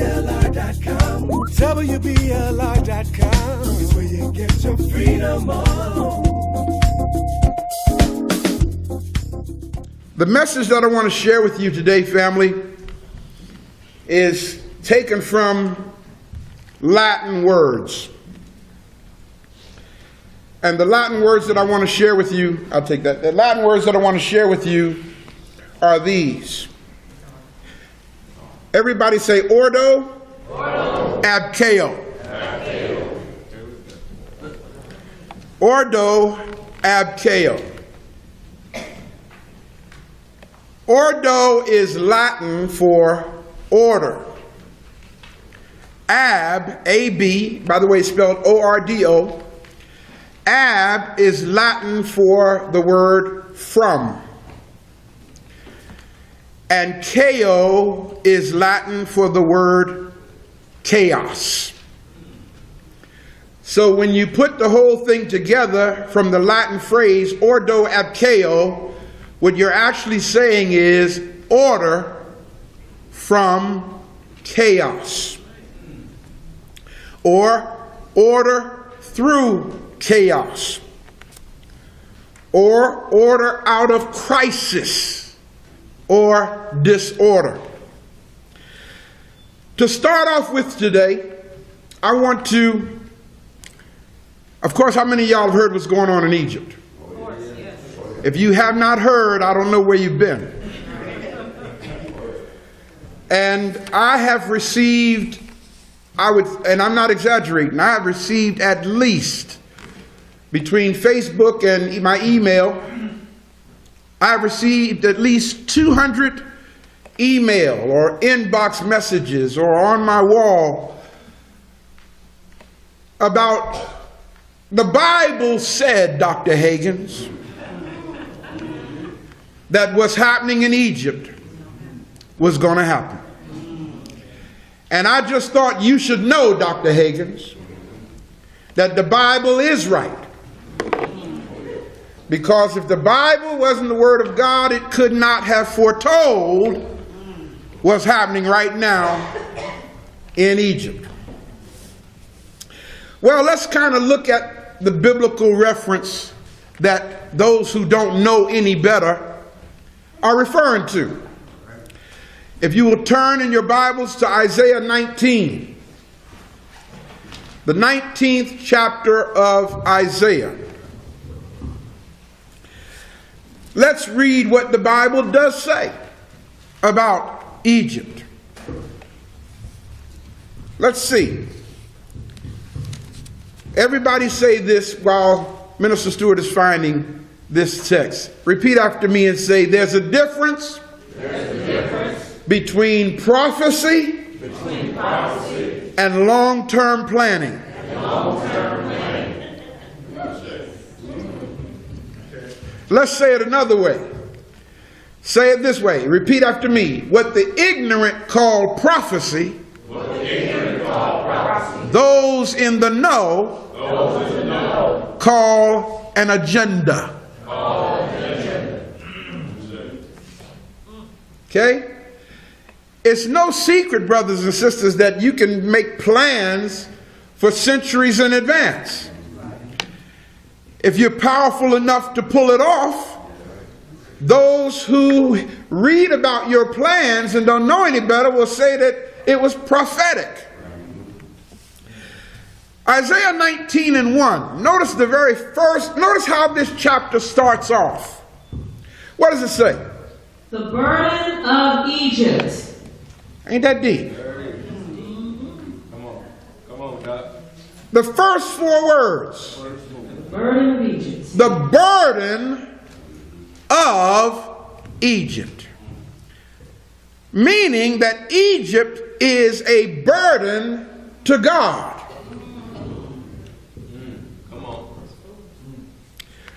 WBLR.com. WBLR.com is where you get your freedom on. The message that I want to share with you today, family, is taken from Latin words. And the Latin words that I want to share with you, I'll take that. The Latin words that I want to share with you are these. Everybody say ordo, ab chao. Ordo, ab chao. Ordo is Latin for order. Ab, A-B, by the way, spelled O-R-D-O. Ab is Latin for the word from. And chao is Latin for the word chaos. So when you put the whole thing together from the Latin phrase ordo ab chao, what you're actually saying is order from chaos, or order through chaos, or order out of crisis or disorder. To start off with today, I want to, of course, how many of y'all have heard what's going on in Egypt? If you have not heard, I don't know where you've been. And I have received, and I'm not exaggerating, I have received at least, between Facebook and my email, I have received at least 200 email or inbox messages or on my wall about the Bible said, Dr. Hagins, that what's happening in Egypt was going to happen. And I just thought you should know, Dr. Hagins, that the Bible is right. Because if the Bible wasn't the Word of God, it could not have foretold what's happening right now in Egypt. Well, let's kind of look at the biblical reference that those who don't know any better are referring to. If you will turn in your Bibles to Isaiah 19, the 19th chapter of Isaiah. Let's read what the Bible does say about Egypt. Let's see. Everybody say this while Minister Stewart is finding this text. Repeat after me and say, there's a difference, between prophecy, and long-term planning. Let's say it another way. Say it this way. Repeat after me. What the ignorant call prophecy, those in the know call an agenda. Okay? It's no secret, brothers and sisters, that you can make plans for centuries in advance. If you're powerful enough to pull it off, those who read about your plans and don't know any better will say that it was prophetic. Isaiah 19:1. Notice the very first, notice how this chapter starts off. What does it say? The burden of Egypt. Ain't that deep? Come on, God. The first 4 words. The burden of Egypt. The burden of Egypt. Meaning that Egypt is a burden to God. Come on.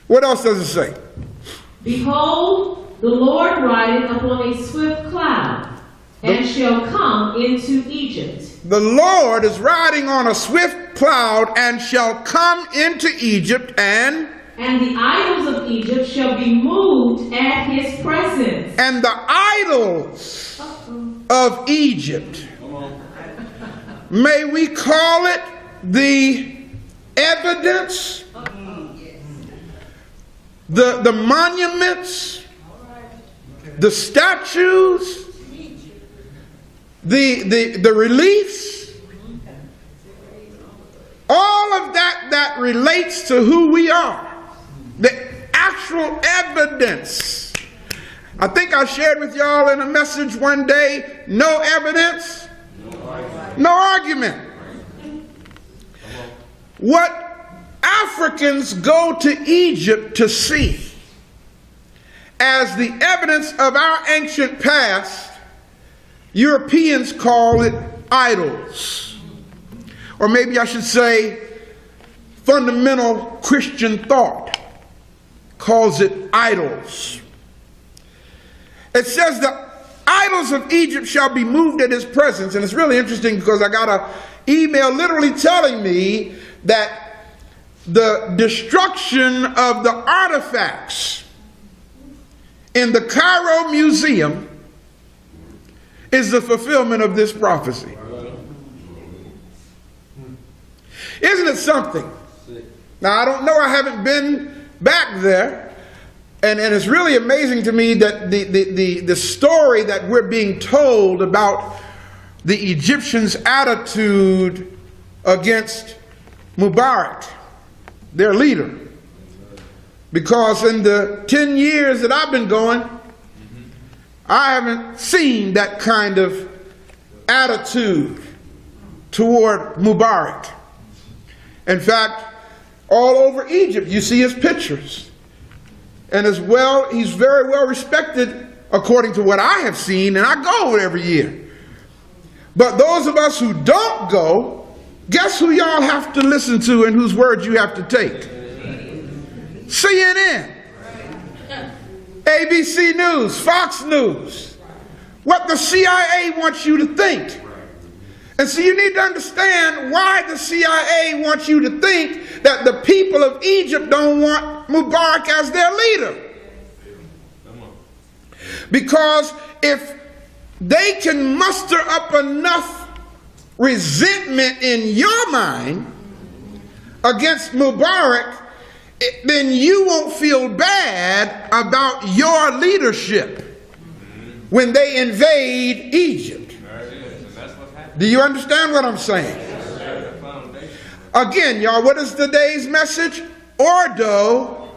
What else does it say? Behold, the Lord rideth upon a swift cloud, and shall come into Egypt. The Lord is riding on a swift cloud and shall come into Egypt, and the idols of Egypt shall be moved at his presence. And the idols of Egypt, may we call it the evidence, the monuments, the statues, the reliefs, all of that relates to who we are. The actual evidence. I think I shared with y'all in a message one day, no evidence, no argument. What Africans go to Egypt to see as the evidence of our ancient past, Europeans call it idols. Or maybe I should say fundamental Christian thought calls it idols. It says the idols of Egypt shall be moved at his presence. And it's really interesting because I got an email literally telling me that the destruction of the artifacts in the Cairo Museum is the fulfillment of this prophecy. Isn't it something? Now, I don't know, I haven't been back there, and it's really amazing to me that the story that we're being told about the Egyptians' attitude against Mubarak, their leader. Because in the 10 years that I've been going, I haven't seen that kind of attitude toward Mubarak. In fact, all over Egypt, you see his pictures. And as well, he's very well respected according to what I have seen, and I go every year. But those of us who don't go, guess who y'all have to listen to and whose word you have to take? CNN, ABC News, Fox News, what the CIA wants you to think. And so you need to understand why the CIA wants you to think that the people of Egypt don't want Mubarak as their leader. Because if they can muster up enough resentment in your mind against Mubarak, then you won't feel bad about your leadership when they invade Egypt. Do you understand what I'm saying? Again, y'all, what is today's message? Ordo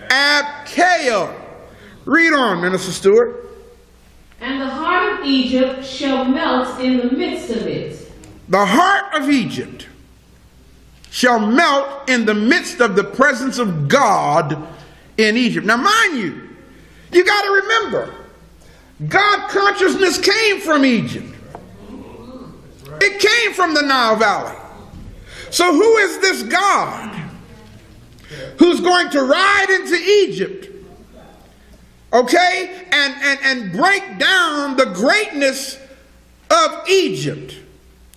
ab chaos. Read on, Minister Stewart. And the heart of Egypt shall melt in the midst of it. The heart of Egypt shall melt in the midst of the presence of God in Egypt. Now, mind you, you got to remember, God consciousness came from Egypt. It came from the Nile Valley. So who is this God who's going to ride into Egypt, okay, and break down the greatness of Egypt?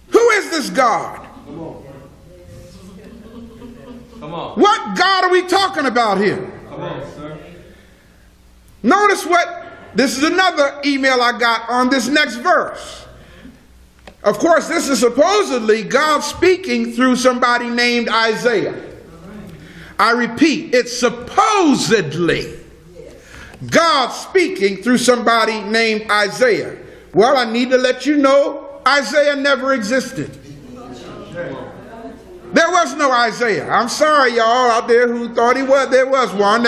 Who is this God? Come on. What God are we talking about here? Come on, sir. Notice this is another email I got on this next verse. Of course, this is supposedly God speaking through somebody named Isaiah. I repeat, it's supposedly God speaking through somebody named Isaiah. Well, I need to let you know, Isaiah never existed. There was no Isaiah. I'm sorry, y'all out there who thought he was. There was one.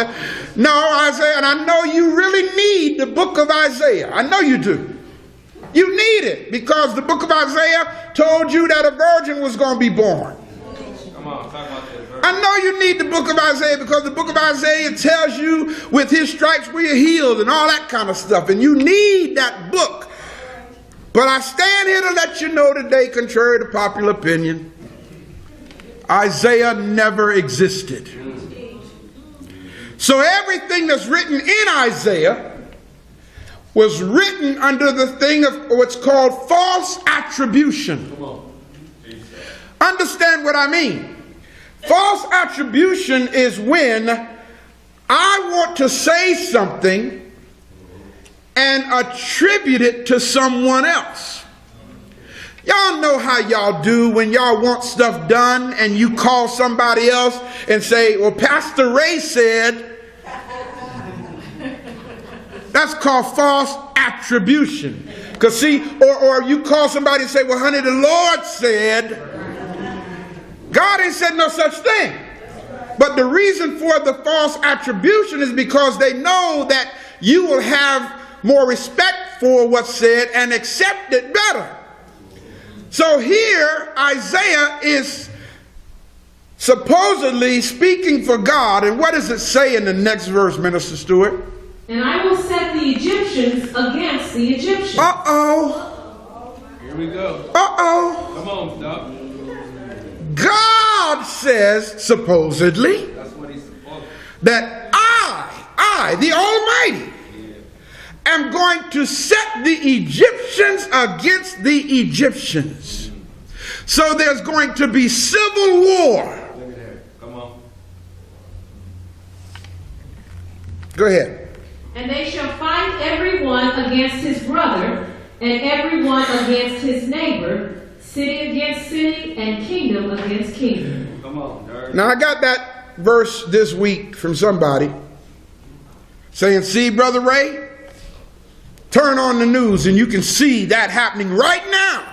No, Isaiah, and I know you really need the book of Isaiah. I know you do. You need it because the book of Isaiah told you that a virgin was going to be born. Come on, talk about that verse. I know you need the book of Isaiah because the book of Isaiah tells you with his stripes we are healed and all that kind of stuff. And you need that book. But I stand here to let you know today, contrary to popular opinion, Isaiah never existed. So everything that's written in Isaiah was written under the thing of what's called false attribution. Come on. Understand what I mean. False attribution is when I want to say something and attribute it to someone else. Y'all know how y'all do when y'all want stuff done and you call somebody else and say, well, Pastor Ray said. That's called false attribution. Because see, or you call somebody and say, well, honey, the Lord said. God ain't said no such thing. But the reason for the false attribution is because they know that you will have more respect for what's said and accept it better. So here Isaiah is supposedly speaking for God. And what does it say in the next verse, Minister Stewart? And I will set the Egyptians against the Egyptians. Uh-oh. Here we go. Uh-oh. Come on, Doc. God says, supposedly, That's what he's supposed to. that I, the Almighty, am going to set the Egyptians against the Egyptians. So there's going to be civil war. Look at that. Come on. Go ahead. And they shall fight every one against his brother, and every one against his neighbor, city against city, and kingdom against kingdom. Come on, nerd. Now I got that verse this week from somebody saying, see, Brother Ray, turn on the news and you can see that happening right now.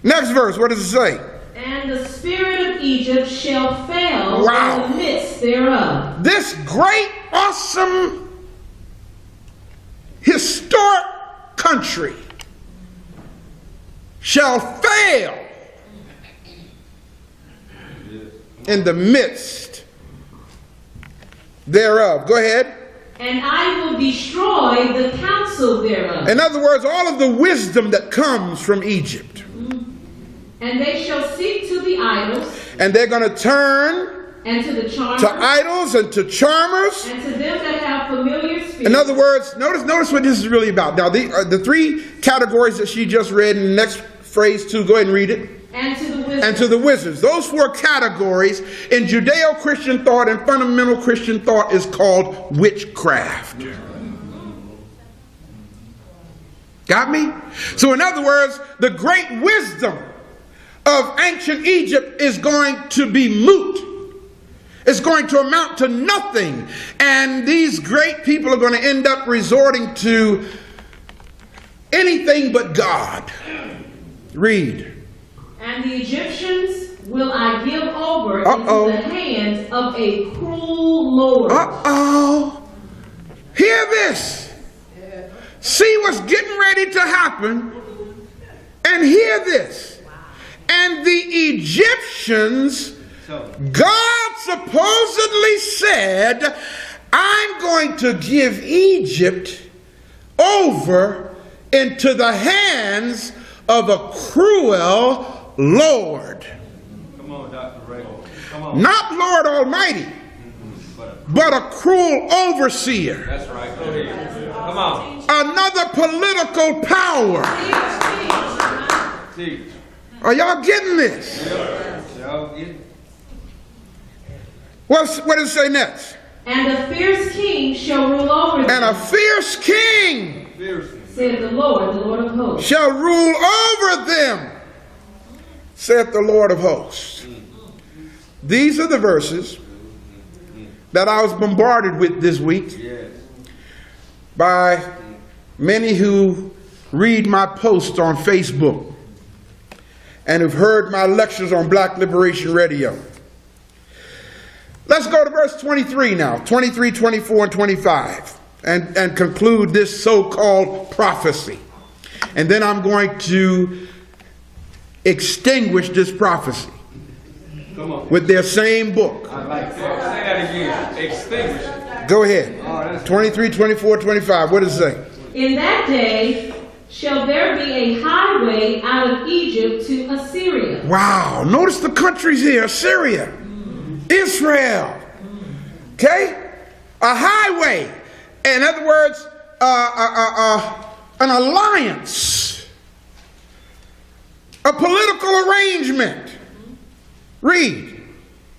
Next verse, what does it say? And the spirit of Egypt shall fail Wow. in the midst thereof. This great, awesome, historic country shall fail in the midst thereof. Go ahead. And I will destroy the counsel thereof. In other words, all of the wisdom that comes from Egypt. And they shall seek to the idols, And they're going to turn and to the charmers, to idols and to charmers. and to them that have familiar spirits. In other words, notice what this is really about. Now, the three categories that she just read in the next phrase too, go ahead and read it. And to the wizards. And to the wizards. Those four categories in Judeo-Christian thought and fundamental Christian thought is called witchcraft. Got me? So in other words, the great wisdom of ancient Egypt is going to be moot. It's going to amount to nothing. And these great people are going to end up resorting to anything but God. Read. And the Egyptians will I give over Uh-oh. into the hands of a cruel lord. Uh-oh. Hear this. See what's getting ready to happen. And hear this. And the Egyptians, God supposedly said, I'm going to give Egypt over into the hands of a cruel Lord. Come on, Dr. Ray. Come on. Not Lord Almighty, but a cruel overseer. That's right. Go ahead. Come on. Another political power. Teach. Are y'all getting this? Y'all get it? What does it say next? And a fierce king shall rule over them, And a fierce king Fierce. saith the Lord of hosts. shall rule over them, saith the Lord of hosts. These are the verses that I was bombarded with this week Yes. by many who read my posts on Facebook and who've heard my lectures on Black Liberation Radio. Let's go to verse 23 now, 23, 24, and 25, and conclude this so-called prophecy. And then I'm going to extinguish this prophecy Come on. with their same book. I like that. Say that again. Extinguish it. Go ahead. 23, 24, 25. What does it say? In that day shall there be a highway out of Egypt to Assyria. Wow. Notice the countries here. Assyria. Israel. Okay? A highway. In other words, an alliance, a political arrangement. Read.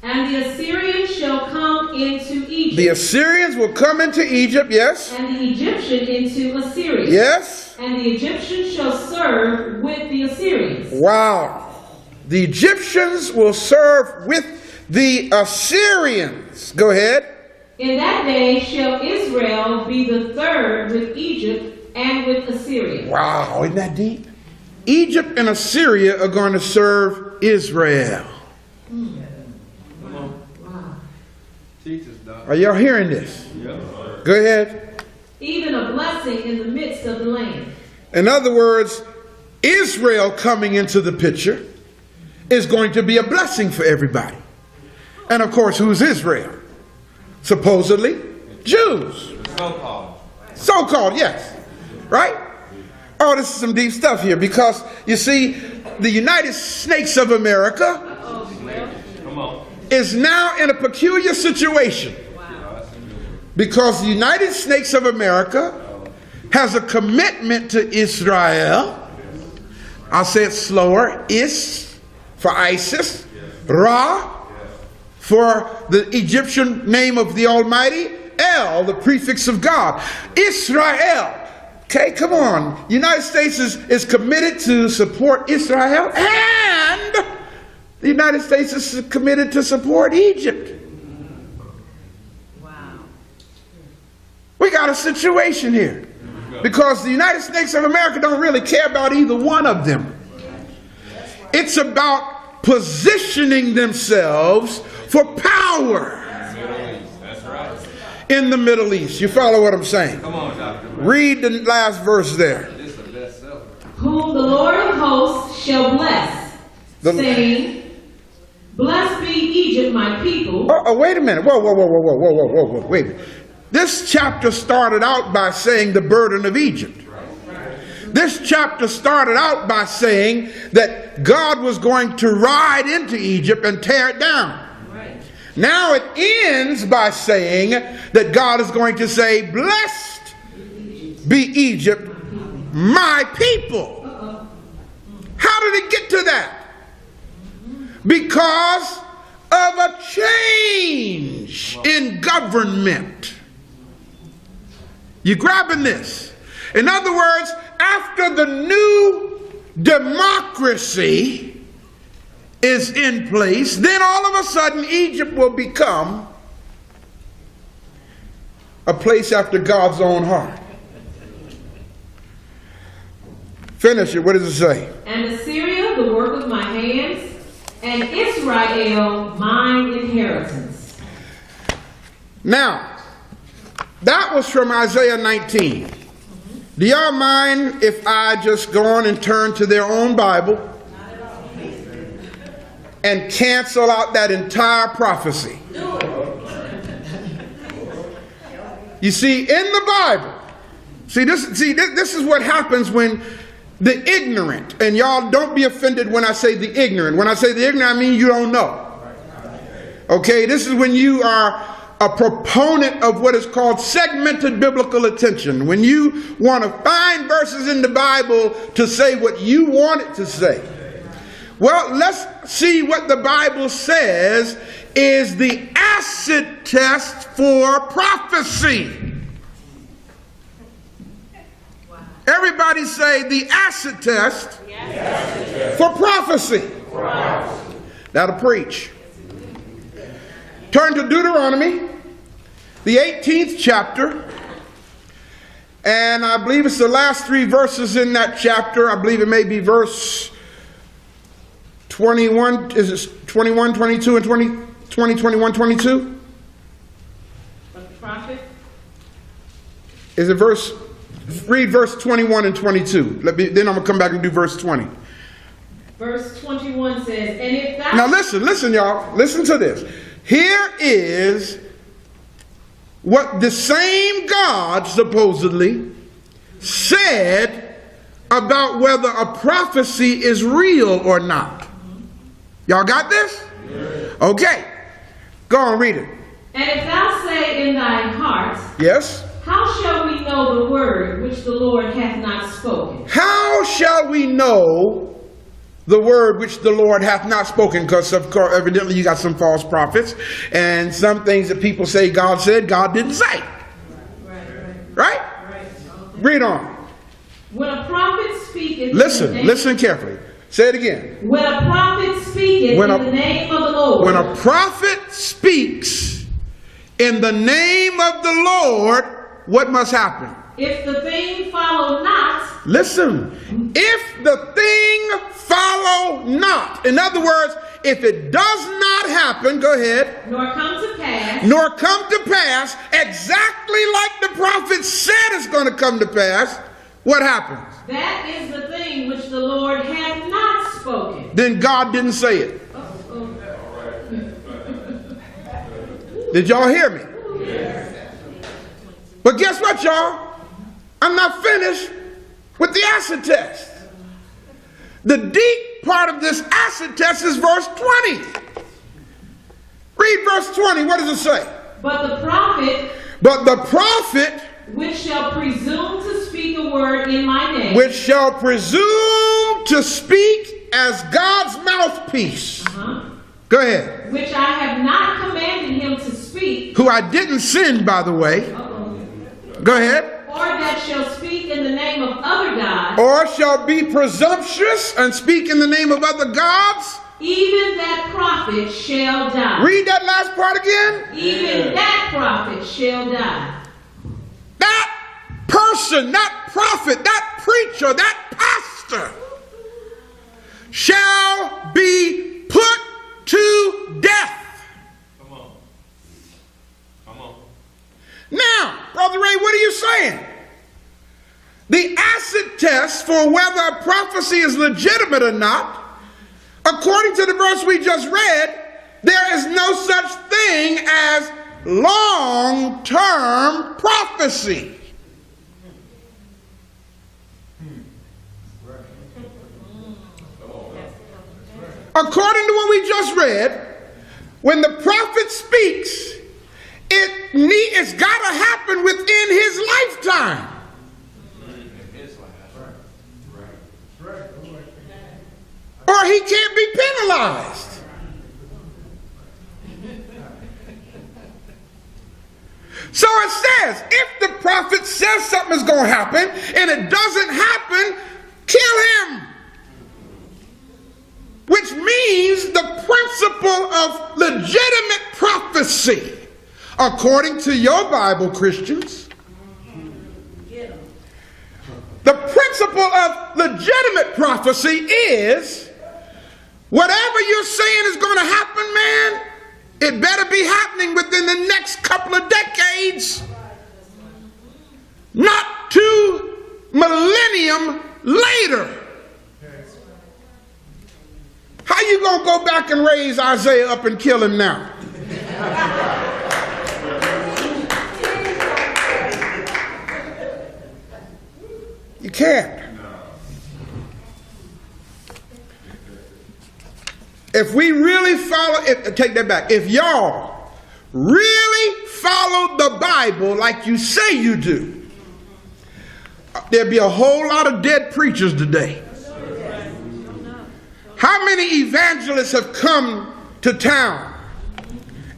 And the Assyrians shall come into Egypt. The Assyrians will come into Egypt, yes. And the Egyptian into Assyria. Yes. And the Egyptians shall serve with the Assyrians. Wow. The Egyptians will serve with the Assyrians. Go ahead. In that day shall Israel be the third with Egypt and with Assyria. Wow, isn't that deep? Egypt and Assyria are going to serve Israel. Are y'all hearing this? Go ahead. Even a blessing in the midst of the land. In other words, Israel coming into the picture is going to be a blessing for everybody. And of course, who's Israel? Supposedly, Jews. So-called. So-called, yes. Right? Oh, this is some deep stuff here, because you see, the United Snakes of America is now in a peculiar situation. Because the United Snakes of America has a commitment to Israel. I'll say it slower. Is for ISIS. Ra for the Egyptian name of the Almighty. El, the prefix of God. Israel. Okay, come on. United States is committed to support Israel, and the United States is committed to support Egypt. Wow. We got a situation here, because the United States of America don't really care about either one of them. It's about positioning themselves for power in the Middle East. You follow what I'm saying? Come on, Doctor. Read the last verse there. This is a bestseller. Whom the Lord of hosts shall bless, saying, Blessed be Egypt, my people. Oh, wait a minute. Whoa, wait a minute. This chapter started out by saying the burden of Egypt. This chapter started out by saying that God was going to ride into Egypt and tear it down. Now it ends by saying that God is going to say, Blessed be Egypt, my people. How did it get to that? Because of a change in government. You grabbing this? In other words, after the new democracy is in place, then all of a sudden Egypt will become a place after God's own heart. Finish it. What does it say? And Assyria, the work of my hands, and Israel, mine inheritance. Now, that was from Isaiah 19. Do y'all mind if I just go on and turn to their own Bible and cancel out that entire prophecy? You see, in the Bible, this is what happens when the ignorant, and y'all don't be offended when I say the ignorant. When I say the ignorant, I mean you don't know. Okay, this is when you are a proponent of what is called segmented biblical attention. When you want to find verses in the Bible to say what you want it to say. Well, let's see what the Bible says is the acid test for prophecy. Everybody say the acid test for prophecy. That'll preach. Turn to Deuteronomy, the 18th chapter. And I believe it's the last three verses in that chapter. I believe it may be verse 21. Is it 21, 22, and 20, 21, 22? But the prophet? Is it verse... Read verse 21 and 22. Then I'm going to come back and do verse 20. Verse 21 says, and if thou... Now listen, y'all. Listen to this. Here is what the same God, supposedly, said about whether a prophecy is real or not. Y'all got this? Okay. Go on, read it. And if thou say in thine heart, Yes. How shall we know the word which the Lord hath not spoken? How shall we know the word which the Lord hath not spoken? Because of course, evidently you got some false prophets and some things that people say God said, God didn't say. Right? Read on. When a prophet speaketh... Listen carefully. Say it again. When a prophet speaketh in the name of the Lord... When a prophet speaks in the name of the Lord, what must happen? If the thing follow not... Listen. If the thing follow not. In other words, if it does not happen, go ahead. Nor come to pass. Nor come to pass exactly like the prophet said it's going to come to pass. What happens? That is the thing which the Lord hath not spoken. Then God didn't say it. Did y'all hear me? Yes. But guess what, y'all? I'm not finished with the acid test. The deep part of this acid test is verse 20. Read verse 20. What does it say? But the prophet which shall presume to speak a word in my name. Which shall presume to speak as God's mouthpiece. Go ahead. Which I have not commanded him to speak. Who I didn't send, by the way. Go ahead. Or that shall speak in the name of other gods. Or shall be presumptuous and speak in the name of other gods. Even that prophet shall die. Read that last part again. Even that prophet shall die. That person, that prophet, that preacher, that pastor shall be put to death. Come on. Come on. Now, Brother Ray, what are you saying? The acid test for whether a prophecy is legitimate or not, according to the verse we just read, there is no such thing as long-term prophecy. According to what we just read, when the prophet speaks, it's got to happen within his lifetime. Or he can't be penalized. So it says, if the prophet says something is going to happen and it doesn't happen, kill him. Which means the principle of legitimate prophecy, according to your Bible, Christians, the principle of legitimate prophecy is whatever you're saying is going to happen, man, it better be happening within the next couple of decades, not 2 millennium later. How you going to go back and raise Isaiah up and kill him now? You can't. If we really follow, take that back. If y'all really followed the Bible like you say you do, there'd be a whole lot of dead preachers today. How many evangelists have come to town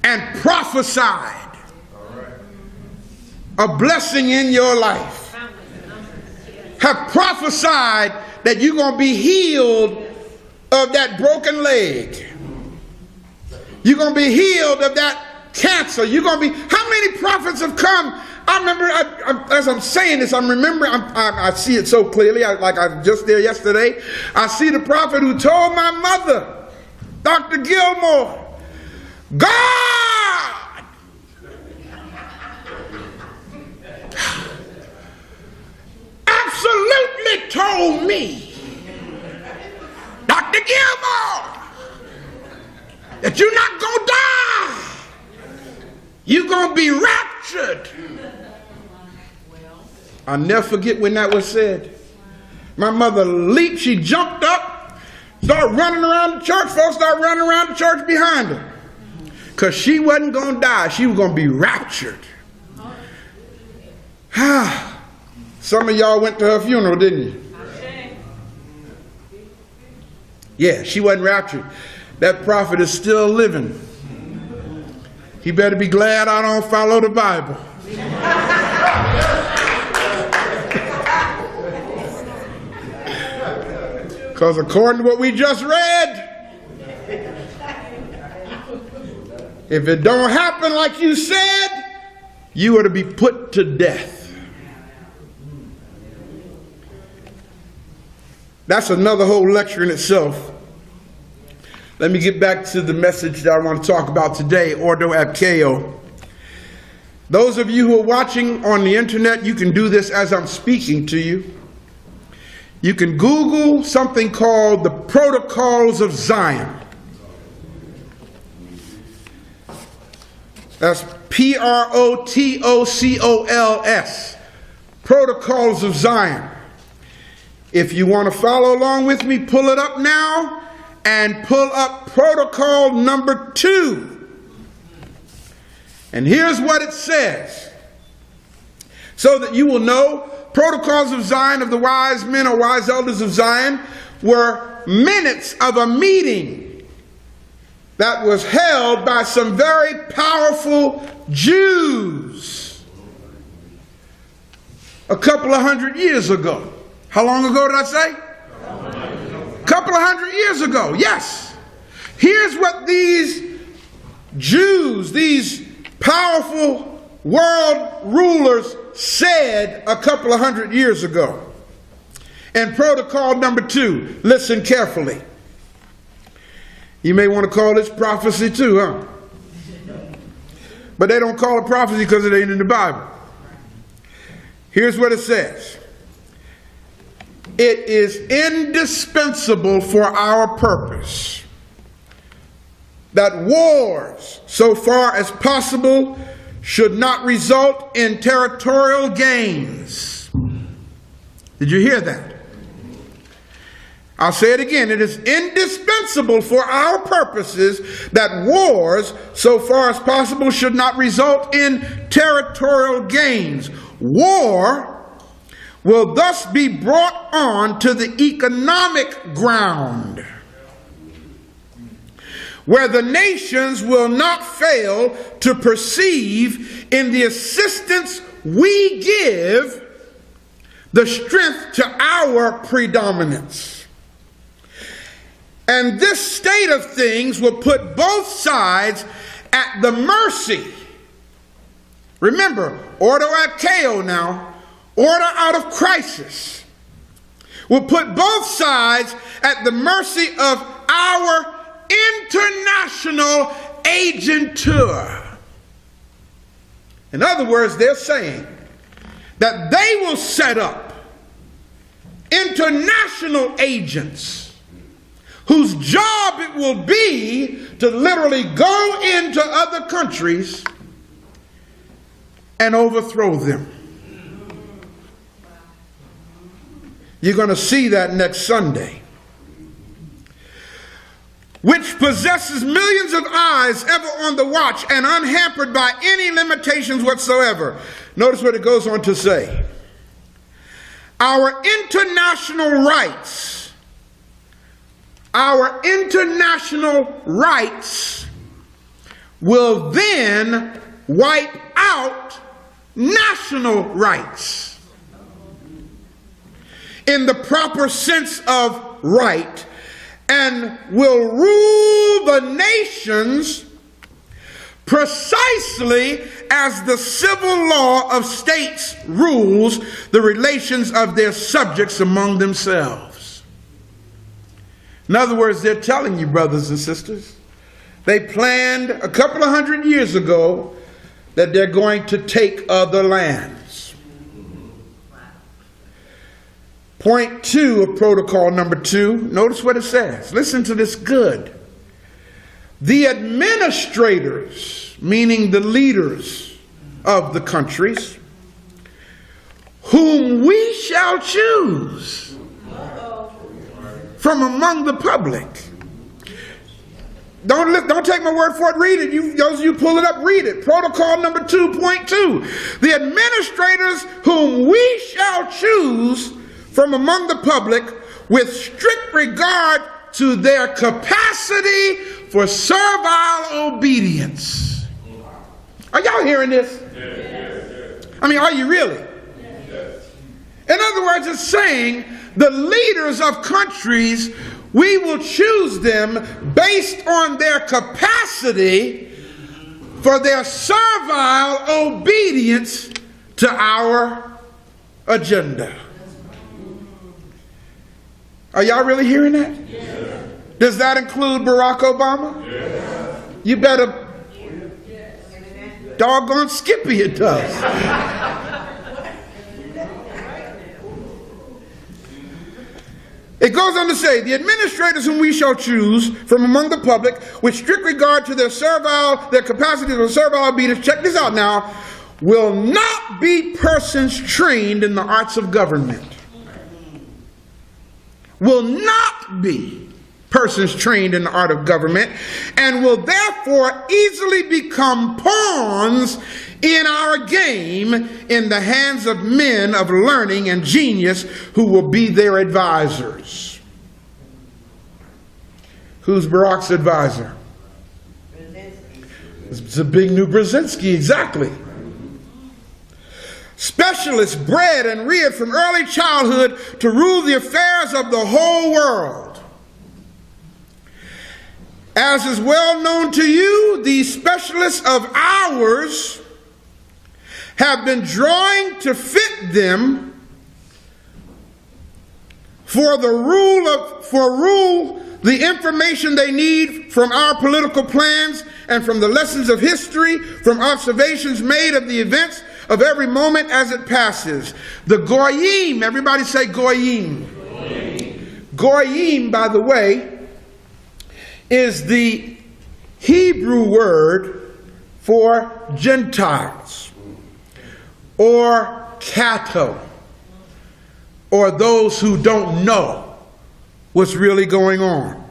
and prophesied a blessing in your life? Have prophesied that you're going to be healed of that broken leg. You're going to be healed of that cancer. You're going to be... How many prophets have come? I remember, as I'm saying this, I'm remembering, I see it so clearly, like I was just there yesterday. I see the prophet who told my mother, Dr. Gilmore, God absolutely told me, Dr. Gilmore, that you're not going to die. You're going to be raptured. I'll never forget when that was said. My mother leaped, she jumped up, started running around the church. Folks started running around the church behind her. Because she wasn't going to die. She was going to be raptured. Some of y'all went to her funeral, didn't you? Yeah, she wasn't raptured. That prophet is still living. He better be glad I don't follow the Bible. Because according to what we just read, if it don't happen like you said, you are to be put to death. That's another whole lecture in itself. Let me get back to the message that I want to talk about today, Ordo ad Chao. Those of you who are watching on the internet, you can do this as I'm speaking to you. You can Google something called the Protocols of Zion. That's Protocols. Protocols of Zion. If you want to follow along with me, pull it up now and pull up protocol number 2. And here's what it says, so that you will know. Protocols of Zion of the wise men or wise elders of Zion were minutes of a meeting that was held by some very powerful Jews a couple of hundred years ago. How long ago did I say? A couple of hundred years ago, yes. Here's what these Jews, these powerful world rulers said a couple of hundred years ago. And protocol number 2, listen carefully. You may want to call this prophecy too, huh? But they don't call it prophecy because it ain't in the Bible. Here's what it says. It is indispensable for our purpose that wars, so far as possible, should not result in territorial gains. Did you hear that? I'll say it again. It is indispensable for our purposes that wars, so far as possible, should not result in territorial gains. War will thus be brought on to the economic ground, where the nations will not fail to perceive in the assistance we give the strength to our predominance. And this state of things will put both sides at the mercy. Remember, order ad chao now. Order out of crisis will put both sides at the mercy of our international agentur. In other words, they're saying that they will set up international agents whose job it will be to literally go into other countries and overthrow them. You're going to see that next Sunday. Which possesses millions of eyes ever on the watch and unhampered by any limitations whatsoever. Notice what it goes on to say. Our international rights will then wipe out national rights. In the proper sense of right, and will rule the nations precisely as the civil law of states rules the relations of their subjects among themselves. In other words, they're telling you, brothers and sisters, they planned a couple of hundred years ago that they're going to take other lands. Point 2 of protocol number 2, notice what it says. Listen to this good. The administrators, meaning the leaders of the countries, whom we shall choose from among the public. Don't take my word for it. Read it. Those of you pull it up, read it. Protocol number 2.2. The administrators whom we shall choose from among the public with strict regard to their capacity for servile obedience. Are y'all hearing this? I mean, are you really? In other words, it's saying the leaders of countries, we will choose them based on their capacity for their servile obedience to our agenda. Are y'all really hearing that? Yes. Does that include Barack Obama? Yes. You better doggone Skippy it does. It goes on to say, the administrators whom we shall choose from among the public with strict regard to their capacity for servile obedience, check this out now, will not be persons trained in the arts of government. Will not be persons trained in the art of government, and will therefore easily become pawns in our game in the hands of men of learning and genius who will be their advisors. Who's Barack's advisor? It's a big new Brzezinski, exactly. Specialists bred and reared from early childhood to rule the affairs of the whole world. As is well known to you, these specialists of ours have been drawing to fit them for the information they need from our political plans and from the lessons of history, from observations made of the events of every moment as it passes. The goyim, everybody say goyim. Goyim, by the way, is the Hebrew word for Gentiles or cattle or those who don't know what's really going on.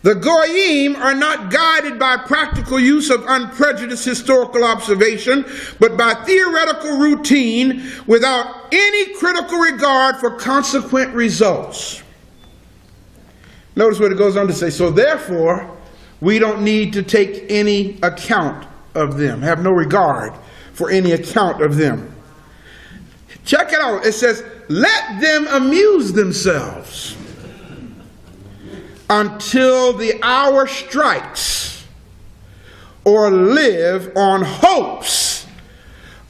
The goyim are not guided by practical use of unprejudiced historical observation, but by theoretical routine without any critical regard for consequent results. Notice what it goes on to say. So therefore, we don't need to take any account of them, have no regard for any account of them. Check it out. It says, let them amuse themselves until the hour strikes, or live on hopes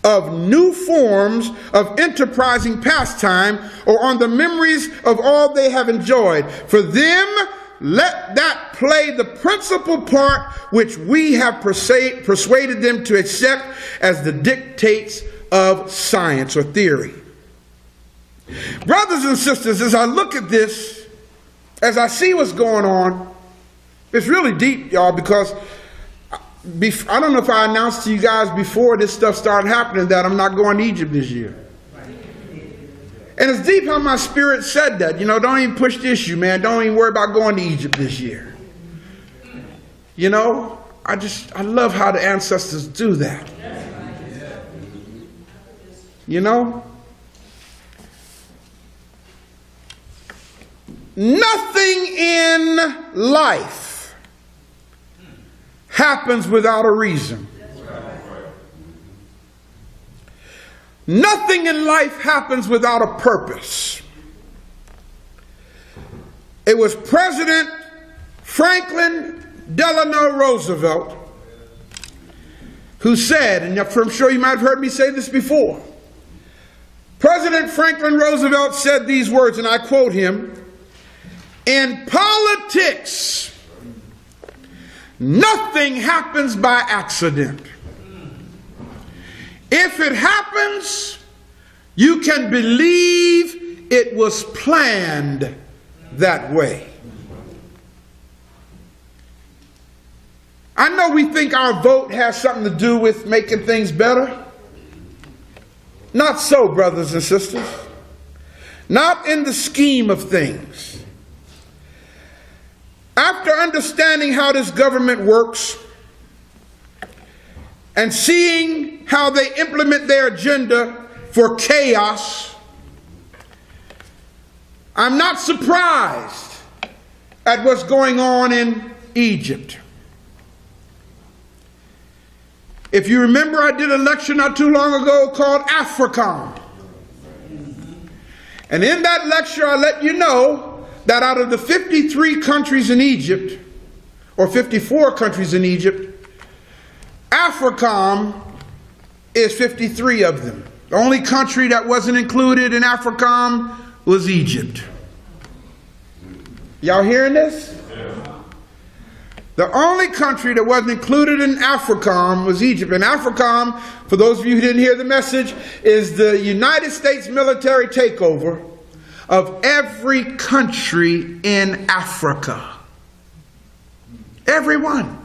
of new forms of enterprising pastime, or on the memories of all they have enjoyed. For them, let that play the principal part which we have persuaded them to accept as the dictates of science or theory. Brothers and sisters, as I look at this, as I see what's going on, it's really deep, y'all, because I don't know if I announced to you guys before this stuff started happening that I'm not going to Egypt this year. And it's deep how my spirit said that. You know, don't even push the issue, man. Don't even worry about going to Egypt this year. You know, I love how the ancestors do that. You know? Nothing in life happens without a reason. Nothing in life happens without a purpose. It was President Franklin Delano Roosevelt who said, and I'm sure you might have heard me say this before, President Franklin Roosevelt said these words, and I quote him, "In politics, nothing happens by accident. If it happens, you can believe it was planned that way." I know we think our vote has something to do with making things better. Not so, brothers and sisters. Not in the scheme of things. After after understanding how this government works and seeing how they implement their agenda for chaos, I'm not surprised at what's going on in Egypt. If you remember, I did a lecture not too long ago called Africom. And in that lecture, I let you know that out of the 53 countries in Egypt, or 54 countries in Egypt, Africom is 53 of them. The only country that wasn't included in Africom was Egypt. Y'all hearing this? The only country that wasn't included in Africom was Egypt. And Africom, for those of you who didn't hear the message, is the United States military takeover of every country in Africa. Every one.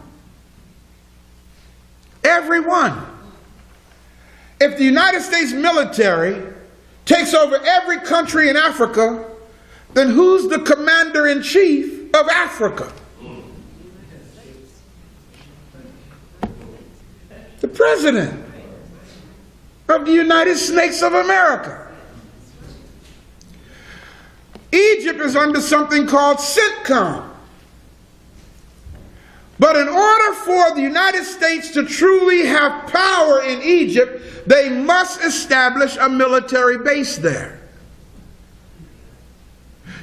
Every one. If the United States military takes over every country in Africa, then who's the commander-in-chief of Africa? The President of the United States of America. Egypt is under something called CENTCOM. But in order for the United States to truly have power in Egypt, they must establish a military base there.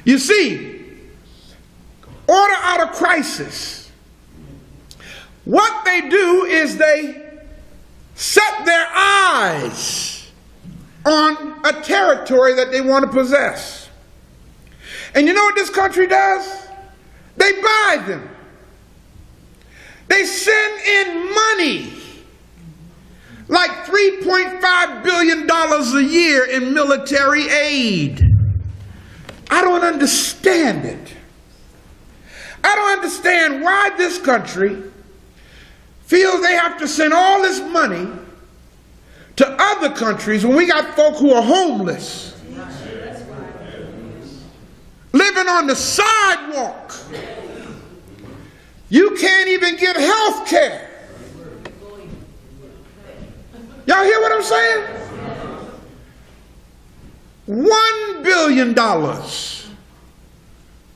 You see, order out of crisis. What they do is they set their eyes on a territory that they want to possess. And you know what this country does? They buy them. They send in money, like $3.5 billion a year in military aid. I don't understand it. I don't understand why this country feels they have to send all this money to other countries when we got folk who are homeless, living on the sidewalk. You can't even get health care. Y'all hear what I'm saying? $1 billion,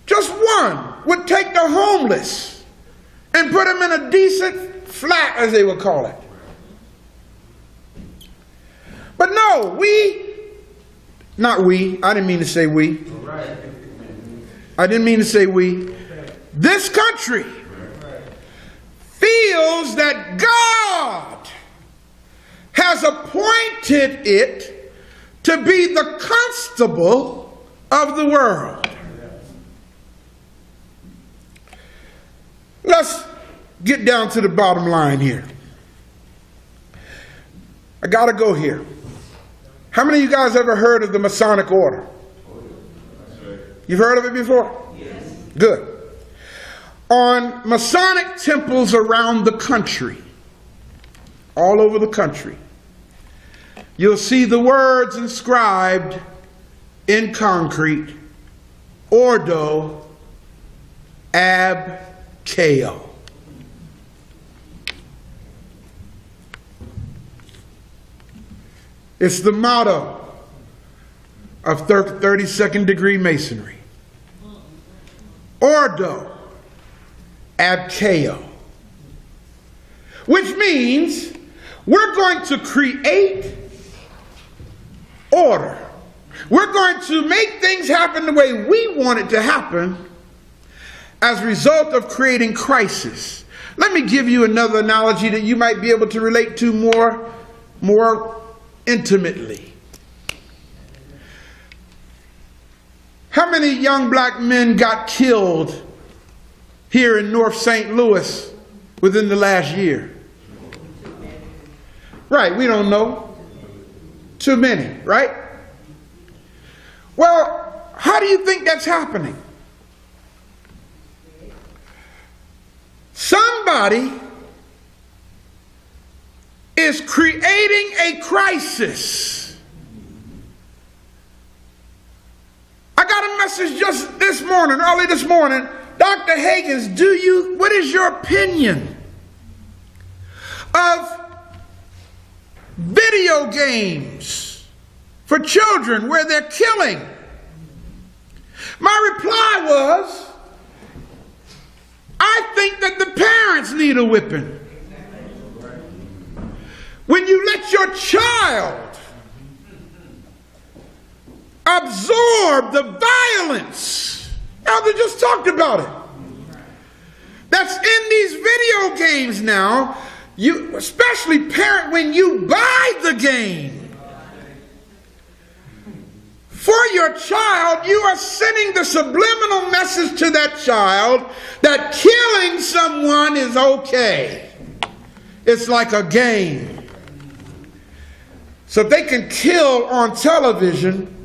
just one, would take the homeless and put them in a decent flat, as they would call it. But no, I didn't mean to say we. I didn't mean to say we. This country feels that God has appointed it to be the constable of the world. Let's get down to the bottom line here. I gotta go here. How many of you guys ever heard of the Masonic Order? You've heard of it before? Yes. Good. On Masonic temples around the country, all over the country, you'll see the words inscribed in concrete, Ordo ab Chao. It's the motto of 32nd degree Masonry. Ordo ab Chao. Which means we're going to create order. We're going to make things happen the way we want it to happen as a result of creating crisis. Let me give you another analogy that you might be able to relate to more intimately. How many young black men got killed here in North St. Louis within the last year? Right, we don't know. Too many, right? Well, how do you think that's happening? Somebody is creating a crisis. I got a message just this morning, early this morning, Dr. Hagins, what is your opinion of video games for children where they're killing? My reply was, I think that the parents need a whipping. When you let your child absorb the violence, Elder just talked about it, that's in these video games now, you, especially parent, when you buy the game for your child, you are sending the subliminal message to that child that killing someone is okay. It's like a game. So they can kill on television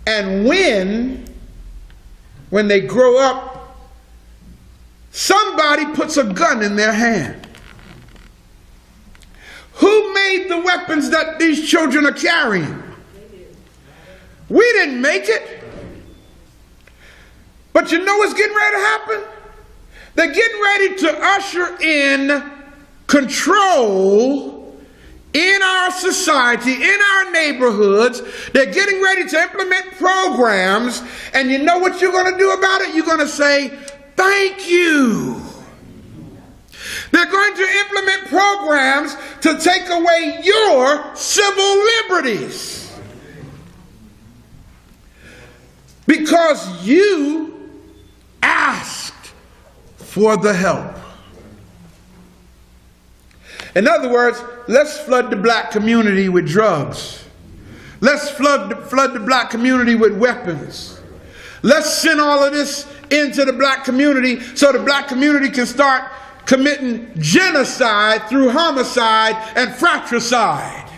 and when they grow up, somebody puts a gun in their hand. Who made the weapons that these children are carrying? We didn't make it. But you know what's getting ready to happen? They're getting ready to usher in control in our society, in our neighborhoods. They're getting ready to implement programs, and you know what you're going to do about it? You're going to say, thank you. They're going to implement programs to take away your civil liberties because you asked for the help. In other words, let's flood the black community with drugs. Let's flood the black community with weapons. Let's send all of this into the black community so the black community can start committing genocide through homicide and fratricide.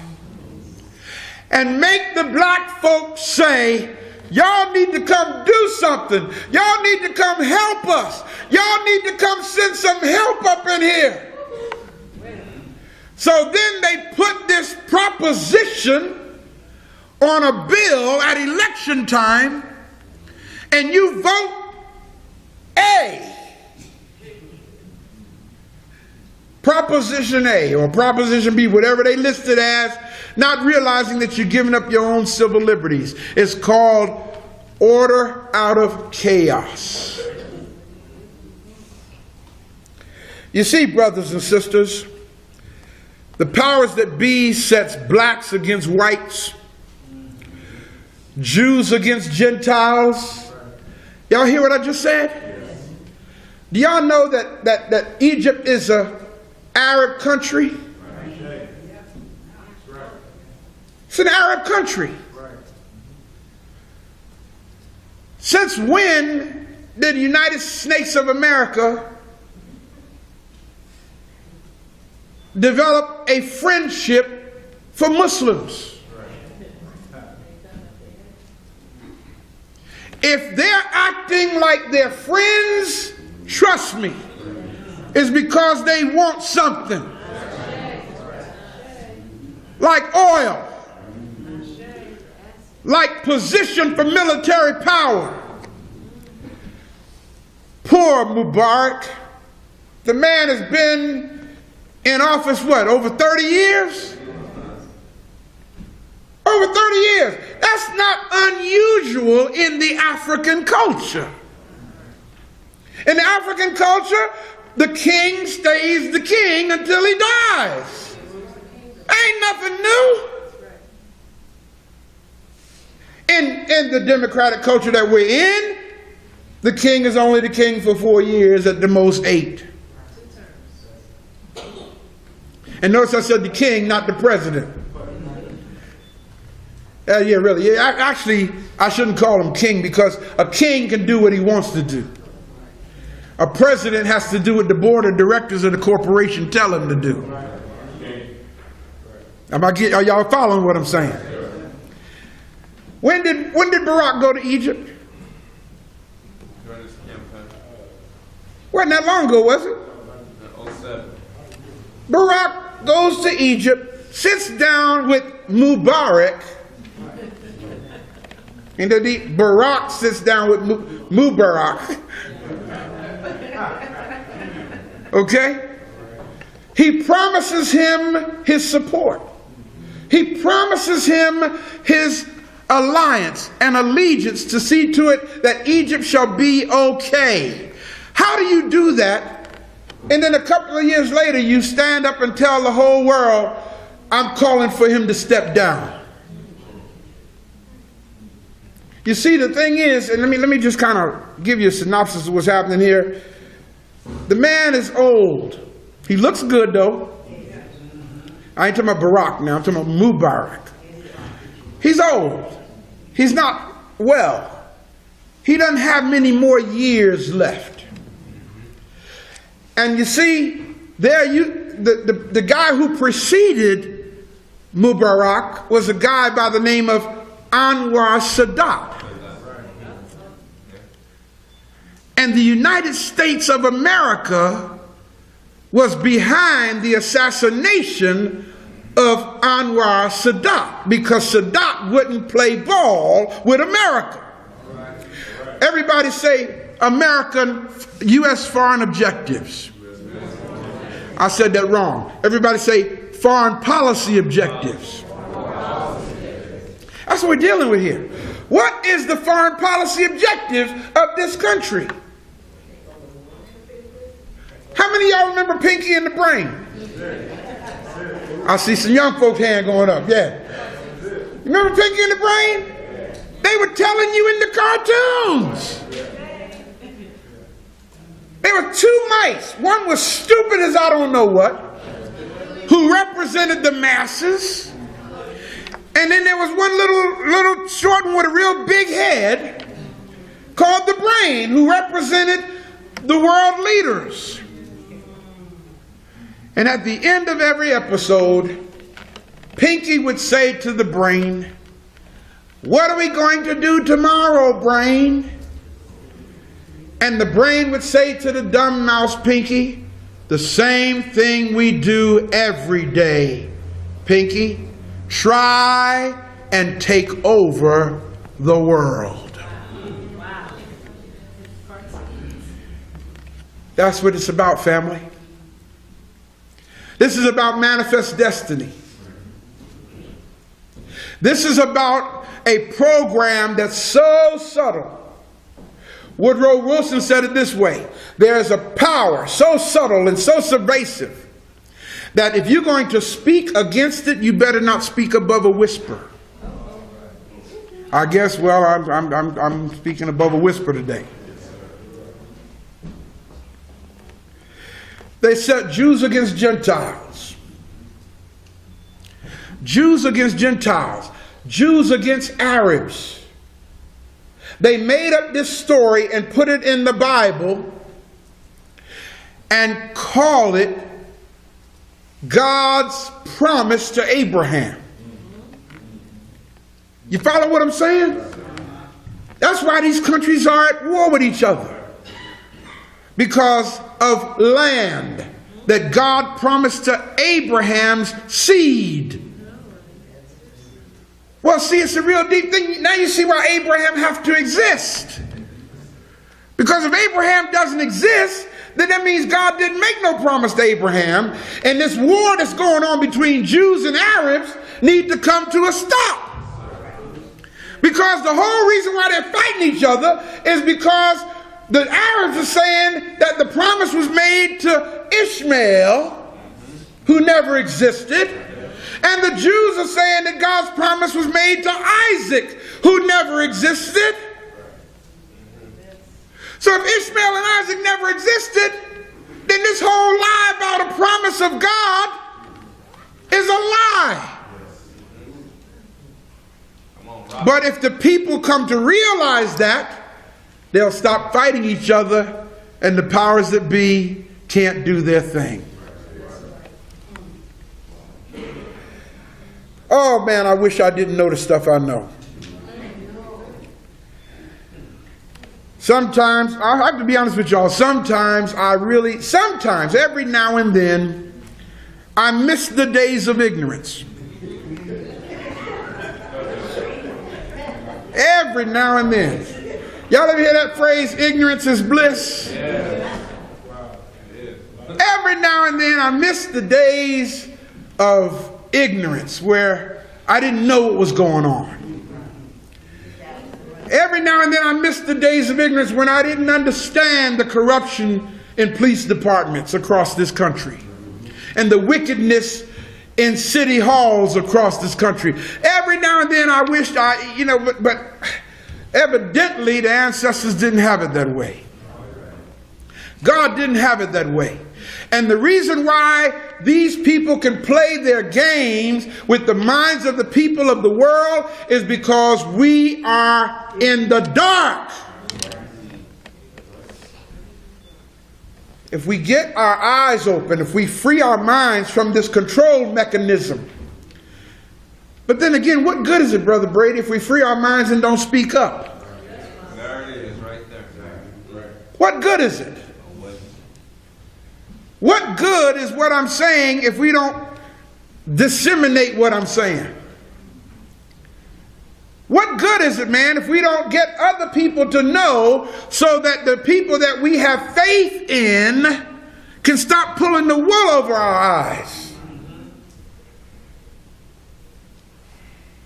And make the black folks say, y'all need to come do something. Y'all need to come help us. Y'all need to come send some help up in here. So then they put this proposition on a bill at election time, and you vote A. Proposition A or Proposition B, whatever they list it as, not realizing that you're giving up your own civil liberties. It's called order out of chaos. You see, brothers and sisters, the powers that be sets blacks against whites, Jews against Gentiles. Y'all hear what I just said? Do y'all know that Egypt is an Arab country? It's an Arab country. Since when did the United States of America develop a friendship for Muslims? If they're acting like they're friends, trust me, it's because they want something. Like oil, like position for military power. Poor Mubarak. The man has been in office, what, over 30 years? Over 30 years. That's not unusual in the African culture. In the African culture, the king stays the king until he dies. Ain't nothing new. In the democratic culture that we're in, the king is only the king for 4 years, at the most 8. And notice I said the king, not the president. Yeah, really. Yeah, actually, I shouldn't call him king, because a king can do what he wants to do. A president has to do what the board of directors of the corporation tell him to do. Are y'all following what I'm saying? When did Barack go to Egypt? Wasn't that long ago, was it? 07. Barack goes to Egypt, sits down with Mubarak, and Barack sits down with Mubarak. Okay? He promises him his support. He promises him his alliance and allegiance to see to it that Egypt shall be okay. How do you do that? And then a couple of years later, you stand up and tell the whole world, I'm calling for him to step down. You see, the thing is, and let me just kind of give you a synopsis of what's happening here. The man is old. He looks good, though. I ain't talking about Barak now. I'm talking about Mubarak. He's old. He's not well. He doesn't have many more years left. And you see, the guy who preceded Mubarak was a guy by the name of Anwar Sadat. And the United States of America was behind the assassination of Anwar Sadat because Sadat wouldn't play ball with America. Everybody say American, U.S. foreign objectives. I said that wrong. Everybody say foreign policy objectives. That's what we're dealing with here. What is the foreign policy objective of this country? How many of y'all remember Pinky and the Brain? I see some young folks' hand going up. Yeah. Remember Pinky and the Brain? They were telling you in the cartoons. There were two mice. One was stupid as I don't know what, who represented the masses. And then there was one little short one with a real big head called the Brain, who represented the world leaders. And at the end of every episode, Pinky would say to the Brain, "What are we going to do tomorrow, Brain?" And the Brain would say to the dumb mouse, Pinky, "The same thing we do every day, Pinky. Try and take over the world." Wow. That's what it's about, family. This is about manifest destiny. This is about a program that's so subtle. Woodrow Wilson said it this way: there's a power so subtle and so pervasive that if you're going to speak against it, you better not speak above a whisper. I guess, well, I'm speaking above a whisper today. They set Jews against Gentiles. Jews against Gentiles. Jews against Arabs. They made up this story and put it in the Bible and call it God's promise to Abraham. You follow what I'm saying? That's why these countries are at war with each other. Because of land that God promised to Abraham's seed. Well, see, it's a real deep thing. Now you see why Abraham has to exist. Because if Abraham doesn't exist, then that means God didn't make no promise to Abraham. And this war that's going on between Jews and Arabs needs to come to a stop. Because the whole reason why they're fighting each other is because the Arabs are saying that the promise was made to Ishmael, who never existed. And the Jews are saying that God's promise was made to Isaac, who never existed. So if Ishmael and Isaac never existed, then this whole lie about a promise of God is a lie. But if the people come to realize that, they'll stop fighting each other, and the powers that be can't do their thing. Oh man, I wish I didn't know the stuff I know. Sometimes, I have to be honest with y'all, sometimes, every now and then, I miss the days of ignorance. Every now and then. Y'all ever hear that phrase, ignorance is bliss? Every now and then I miss the days of ignorance where I didn't know what was going on. Every now and then I miss the days of ignorance when I didn't understand the corruption in police departments across this country and the wickedness in city halls across this country. Every now and then I wished but evidently the ancestors didn't have it that way. God didn't have it that way. And the reason why these people can play their games with the minds of the people of the world is because we are in the dark. If we get our eyes open, if we free our minds from this control mechanism. But then again, what good is it, Brother Brady, if we free our minds and don't speak up? There it is, right there. What good is it? What good is what I'm saying if we don't disseminate what I'm saying? What good is it, man, if we don't get other people to know so that the people that we have faith in can stop pulling the wool over our eyes?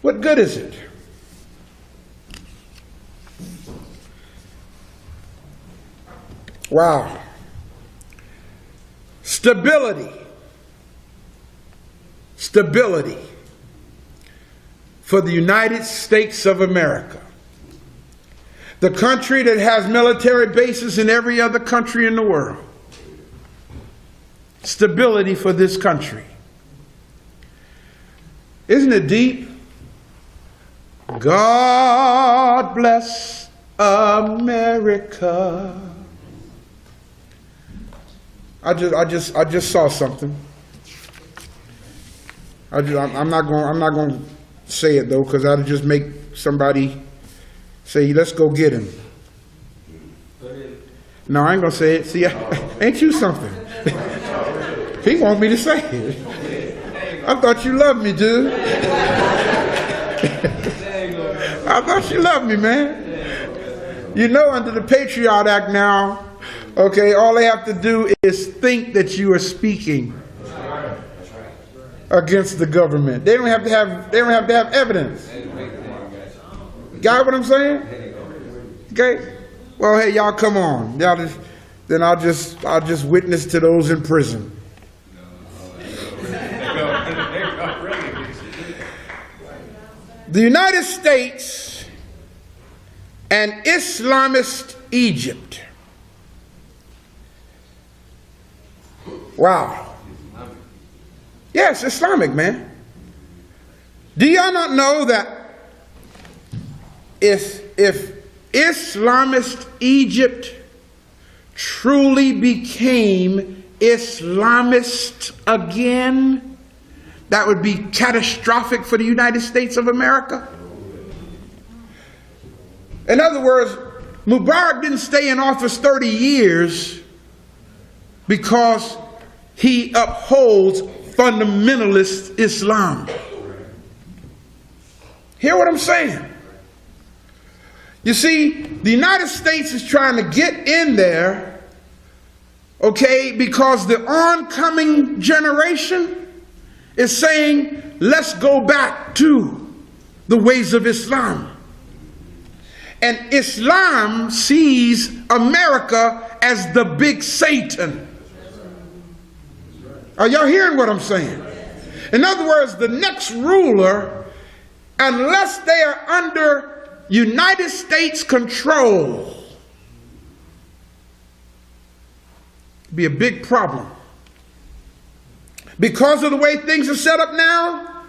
What good is it? Wow. Stability for the United States of America. The country that has military bases in every other country in the world. Stability for this country. Isn't it deep? God bless America. I just saw something. I'm not going to say it though, because that'll just make somebody say, "Let's go get him." No, I ain't gonna say it. See, ain't you something? He want me to say it. I thought you loved me, dude. I thought you loved me, man. You know, under the Patriot Act now, okay, all they have to do is think that you are speaking against the government. They don't have to have evidence. Got what I'm saying? Okay. Well, hey, y'all, come on. Then I'll just witness to those in prison. The United States and Islamist Egypt. Wow. Yes, Islamic, man. Do y'all not know that if Islamist Egypt truly became Islamist again, that would be catastrophic for the United States of America? In other words, Mubarak didn't stay in office 30 years because he upholds fundamentalist Islam. Hear what I'm saying? You see, the United States is trying to get in there, okay, because the oncoming generation is saying, let's go back to the ways of Islam. And Islam sees America as the big Satan. Are y'all hearing what I'm saying? In other words, the next ruler, unless they are under United States control, be a big problem. Because of the way things are set up now,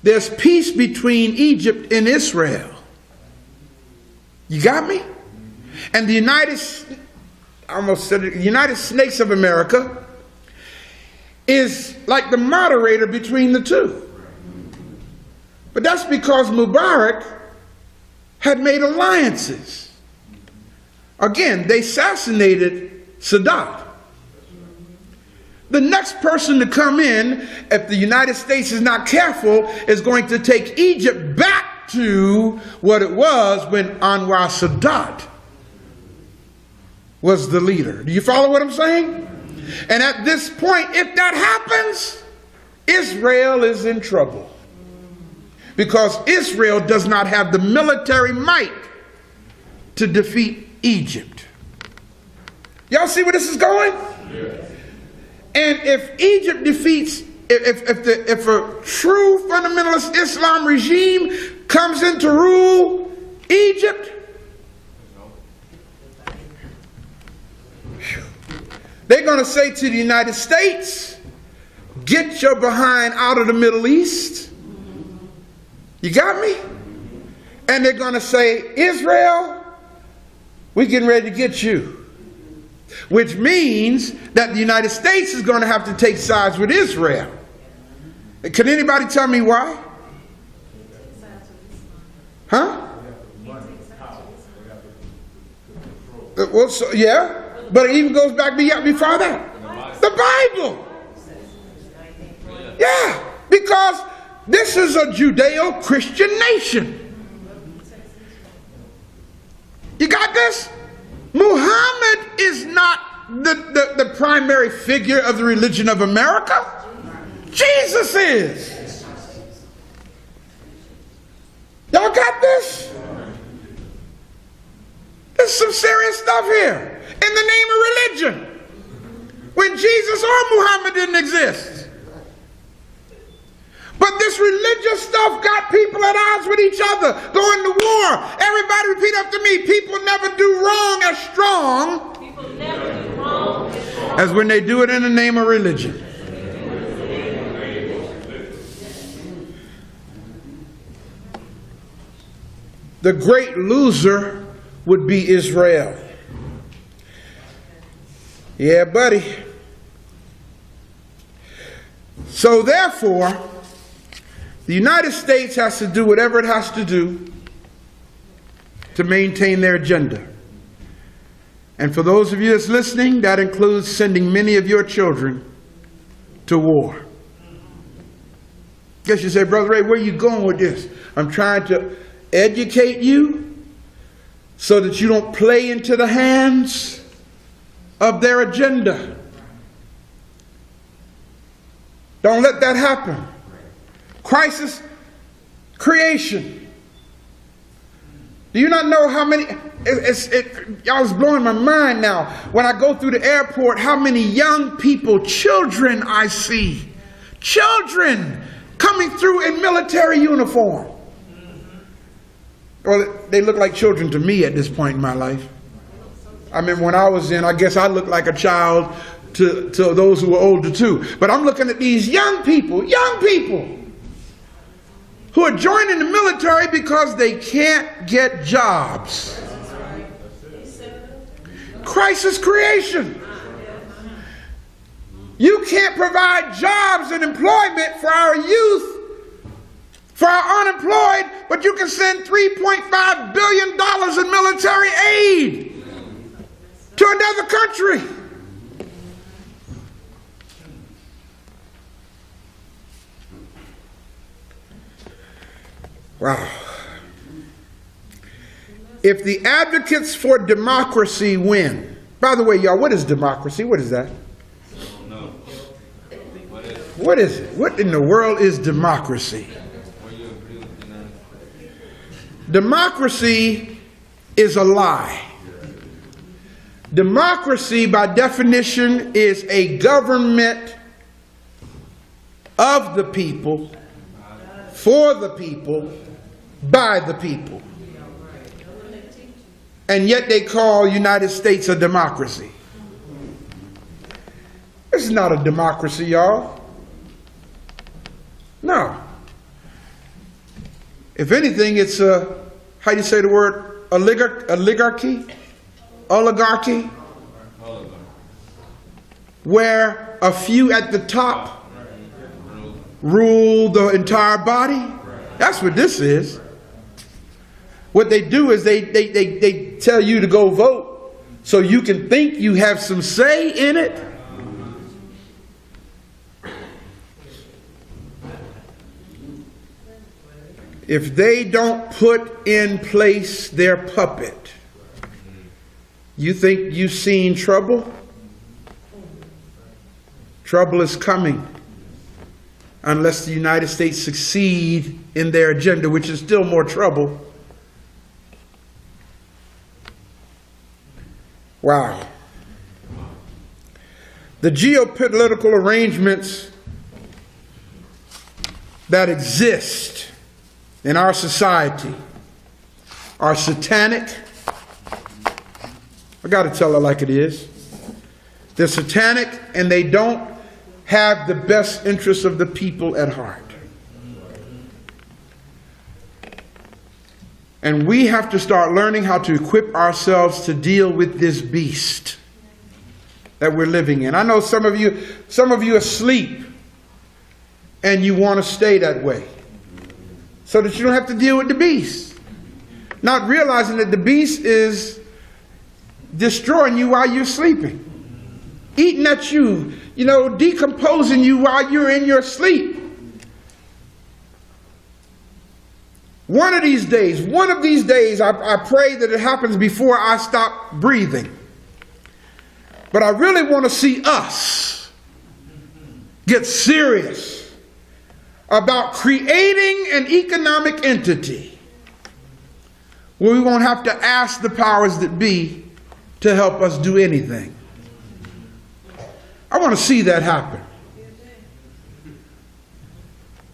there's peace between Egypt and Israel. You got me? And the United States of America is like the moderator between the two. But that's because Mubarak had made alliances. Again, they assassinated Sadat. The next person to come in, if the United States is not careful, is going to take Egypt back to what it was when Anwar Sadat was the leader. Do you follow what I'm saying? And at this point, if that happens, Israel is in trouble. Because Israel does not have the military might to defeat Egypt. Y'all see where this is going? And if Egypt defeats, if a true fundamentalist Islam regime comes in to rule Egypt, they're going to say to the United States, get your behind out of the Middle East. You got me? And they're going to say, Israel, we're getting ready to get you. Which means that the United States is going to have to take sides with Israel. Can anybody tell me why? Huh? Well, so, yeah. But it even goes back before that. The Bible. Yeah. Because this is a Judeo-Christian nation. You got this? Muhammad is not the primary figure of the religion of America. Jesus is. Y'all got this? There's some serious stuff here. In the name of religion. When Jesus or Muhammad didn't exist. But this religious stuff got people at odds with each other, going to war. Everybody repeat after me. People never do wrong as strong, People never do wrong as when they do it in the name of religion. The great loser would be Israel. Yeah, buddy. So therefore, the United States has to do whatever it has to do to maintain their agenda. And for those of you that's listening, that includes sending many of your children to war. Guess you say, Brother Ray, where are you going with this? I'm trying to educate you so that you don't play into the hands of their agenda. Don't let that happen. Crisis creation. Do you not know how many, y'all is blowing my mind now. When I go through the airport, how many young people, children I see. Children coming through in military uniform. Well, they look like children to me at this point in my life. I remember when I was in, I guess I looked like a child to those who were older too. But I'm looking at these young people who are joining the military because they can't get jobs. Crisis creation. You can't provide jobs and employment for our youth, for our unemployed, but you can send $3.5 billion in military aid to another country. Wow. If the advocates for democracy win, by the way, y'all, what is democracy? What is that? No. What is it? What in the world is democracy? Democracy is a lie. Democracy, by definition, is a government of the people, for the people, by the people. And yet they call United States a democracy. This is not a democracy, y'all. No. If anything, it's a, how do you say the word? Oligarchy? Where a few at the top rule the entire body. That's what this is. What they do is they tell you to go vote so you can think you have some say in it. If they don't put in place their puppet, you think you've seen trouble? Trouble is coming unless the United States succeed in their agenda, which is still more trouble. Wow. The geopolitical arrangements that exist in our society are satanic. I got to tell it like it is. They're satanic, and they don't have the best interests of the people at heart. And we have to start learning how to equip ourselves to deal with this beast that we're living in. I know some of you are asleep, and you want to stay that way so that you don't have to deal with the beast. Not realizing that the beast is destroying you while you're sleeping. Eating at you, decomposing you while you're in your sleep. One of these days, I pray that it happens before I stop breathing. But I really want to see us get serious about creating an economic entity where we won't have to ask the powers that be to help us do anything. I want to see that happen.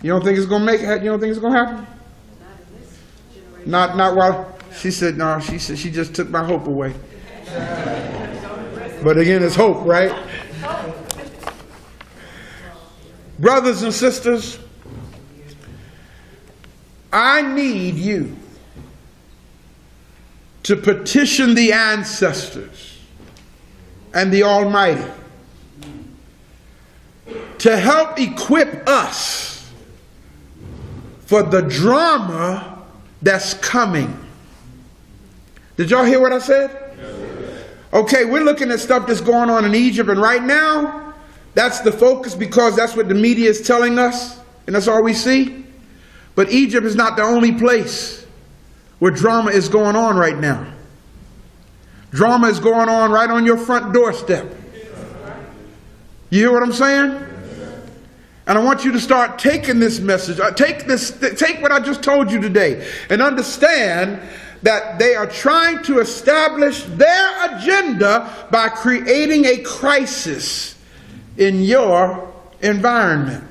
You don't think it's going to you don't think it's going to happen? Not while she said no. She said she just took my hope away. But again, it's hope, right? Brothers and sisters, I need you to petition the ancestors and the Almighty to help equip us for the drama that's coming. Did y'all hear what I said? Okay, we're looking at stuff that's going on in Egypt, and right now, that's the focus because that's what the media is telling us, and that's all we see. But Egypt is not the only place where drama is going on right now. Drama is going on right on your front doorstep. You hear what I'm saying? And I want you to start taking this message, take what I just told you today, and understand that they are trying to establish their agenda by creating a crisis in your environment.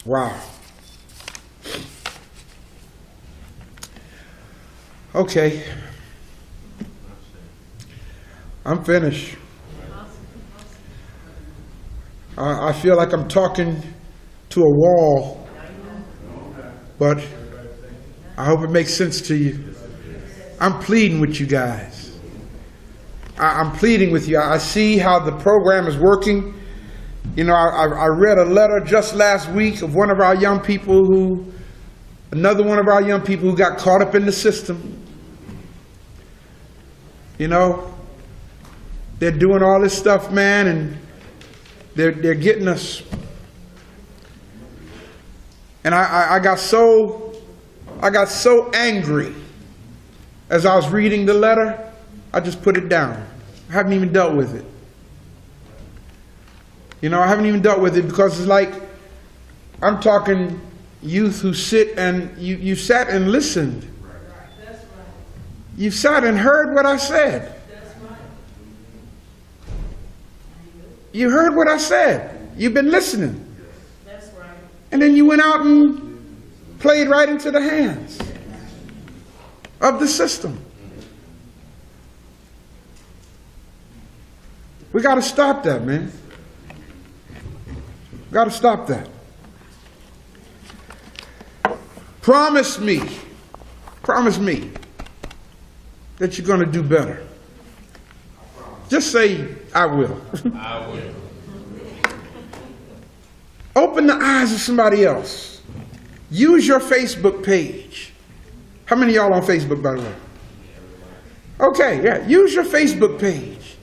Wow. Okay. I'm finished. I feel like I'm talking to a wall, but I hope it makes sense to you. I'm pleading with you guys. I'm pleading with you. I see how the program is working. I read a letter just last week of another one of our young people who got caught up in the system. They're doing all this stuff, man, and they're getting us. And I got so angry as I was reading the letter, I just put it down. I haven't even dealt with it. I haven't even dealt with it because it's like I'm talking youth who sit and you sat and listened. You sat and heard what I said. You heard what I said. You've been listening. That's right. And then you went out and played right into the hands of the system. We got to stop that, man. We got to stop that. Promise me that you're going to do better. Just say, I will. I will. Open the eyes of somebody else. Use your Facebook page. How many of y'all on Facebook, by the way? Okay, yeah. Use your Facebook page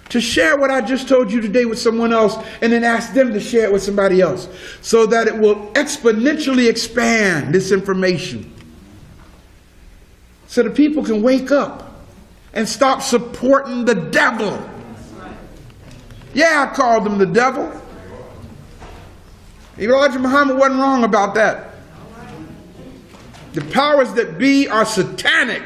to share what I just told you today with someone else, and then ask them to share it with somebody else so that it will exponentially expand this information. so the people can wake up and stop supporting the devil. Yeah, I called them the devil. Elijah Muhammad wasn't wrong about that. The powers that be are satanic.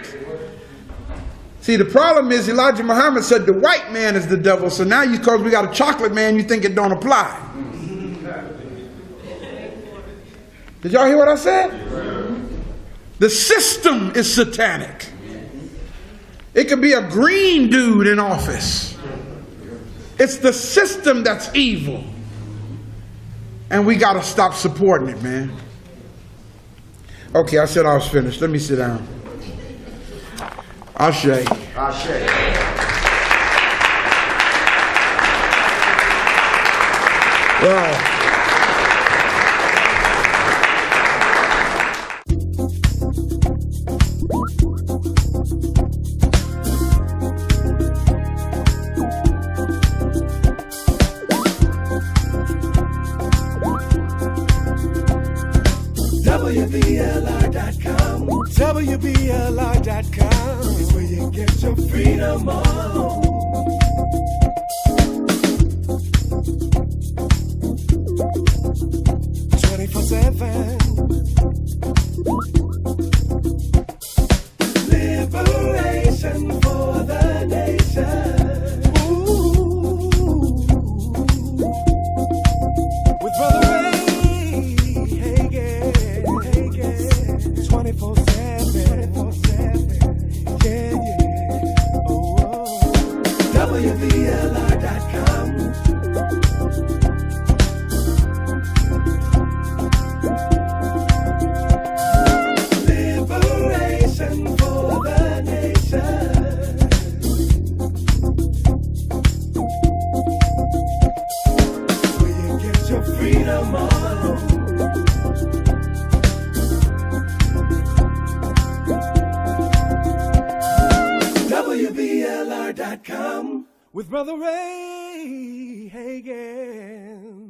See, the problem is Elijah Muhammad said the white man is the devil, so now because we got a chocolate man, you think it don't apply. Did y'all hear what I said? The system is satanic. It could be a green dude in office. It's the system that's evil. And we got to stop supporting it, man. Okay, I said I was finished. Let me sit down. Ashe. Ashe. Well, WBLR.com. WBLR.com is where you get your freedom on. Liberation for the nation. Ooh. With Brother Ray Hagins. 24/7. Yeah, yeah. Oh. WBLR.com. WBLR.com with Brother Ray Hagins.